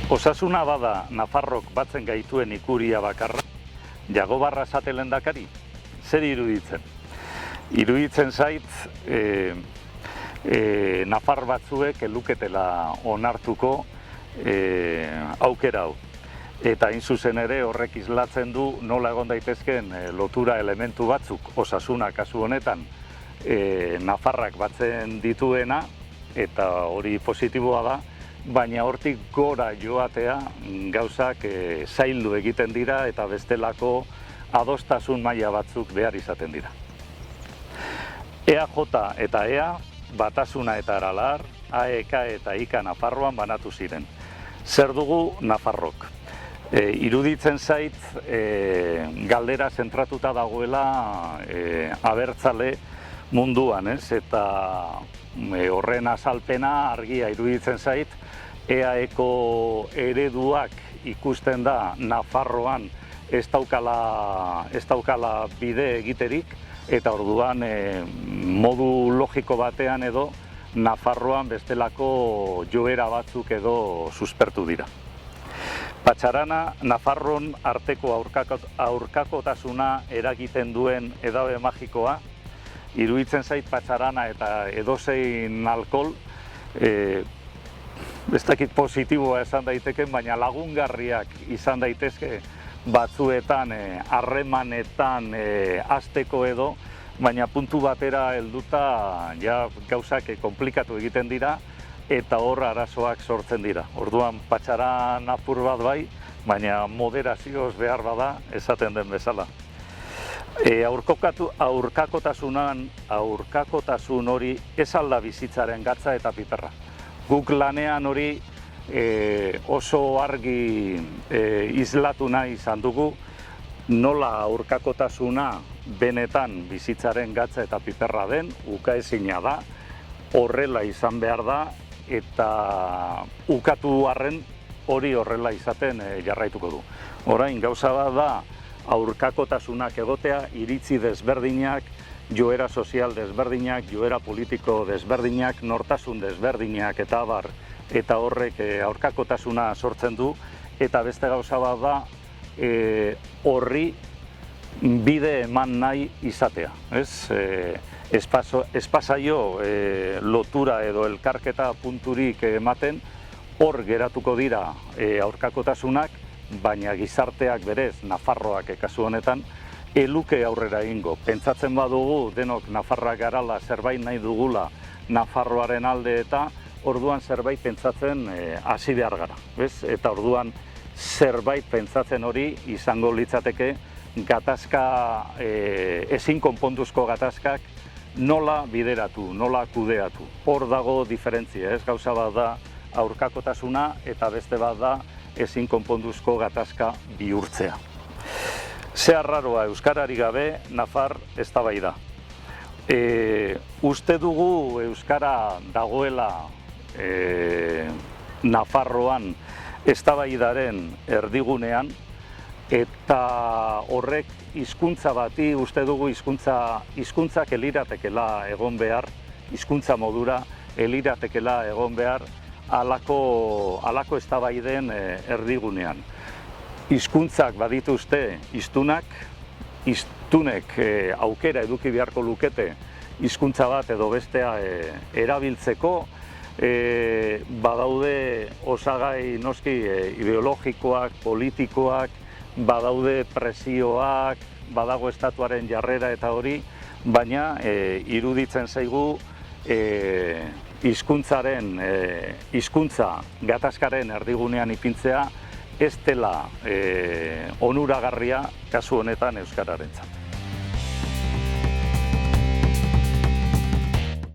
Osasuna bada Nafarrok batzen gaituen ikuria bakarra, Jagobarra esate lehendakari, zer iruditzen? Iruditzen zait, Nafar batzuek eluketela onartuko aukera hau. Eta hain zuzen ere horrek islatzen du nola egon daitezken lotura elementu batzuk, Osasuna kasu honetan Nafarrak batzen dituena, eta hori positiboa da, baina hortik gora joatea gauzak zaildu egiten dira eta bestelako adostasun maila batzuk behar izaten dira. EAJ eta EA, Batasuna eta Aralar, AEK eta IKA Nafarroan banatu ziren. Zer dugu Nafarrok? Iruditzen zait galdera zentratuta dagoela abertzale munduan, eta horren azalpena argia iruditzen zait, EAeko ereduak ikusten da Nafarroan ez daukala bide egiterik, eta orduan modu logiko batean edo Nafarroan bestelako joera batzuk edo suspertu dira. Patxarana, Nafarron arteko aurkakotasuna eragiten duen edabe magikoa, iruditzen zait Patxarana eta edozein alkohol, ez dakit positiboa esan daiteken, baina lagungarriak izan daitezke batzuetan, harremanetan hasteko edo, baina puntu batera helduta ja gauzak konplikatu egiten dira eta hor arazoak sortzen dira. Orduan Patxaran apur bat bai, baina moderazioz behar bada esaten den bezala. Aurkakotasun hori ez alda bizitzaren gatza eta piperra. Guk lanean hori oso argi islatu nahi izan dugu, nola aurkakotasuna benetan bizitzaren gatza eta piperra den, ukaezina da, horrela izan behar da, eta ukatu arren hori horrela izaten jarraituko du. Orain, gauza bat da, aurkakotasunak egotea, iritzi desberdinak, joera sozial desberdinak, joera politiko desberdinak, nortasun desberdinak eta abar, eta horrek aurkakotasuna sortzen du, eta beste gauza bat da, horri bide eman nahi izatea. Ez pasaio lotura edo elkarketa punturik ematen, hor geratuko dira aurkakotasunak, baina gizarteak berez, Nafarroak kasu honetan, eluke aurrera egingo. Pentsatzen badugu denok Nafarrak garala zerbait nahi dugula Nafarroaren alde eta orduan zerbait pentsatzen hasi behar gara. Eta orduan zerbait pentsatzen hori izango litzateke gatazka, ezin konponduzko gatazkak nola bideratu, nola kudeatu. Hor dago diferentzia, gauza bat da aurkakotasuna eta beste bat da ezin konponduzko gatazka bihurtzea. Ze arraroa, euskarari gabe, Nafar eztabaida. Uste dugu euskara dagoela Nafarroan eztabaidaren erdigunean, eta horrek hizkuntza bati, uste dugu hizkuntzak eliratekela egon behar, hizkuntza modura eliratekela egon behar, halako eztabaiden erdigunean. Hizkuntzak badituzte hiztunak, hiztunek aukera eduki beharko lukete hizkuntza bat edo bestea erabiltzeko, badaude osagai noski ideologikoak, politikoak, badaude presioak, badago estatuaren jarrera eta hori, baina iruditzen zaigu hizkuntza gatazkaren erdigunean ipintzea ez dela onuragarria kasu honetan euskararentzat.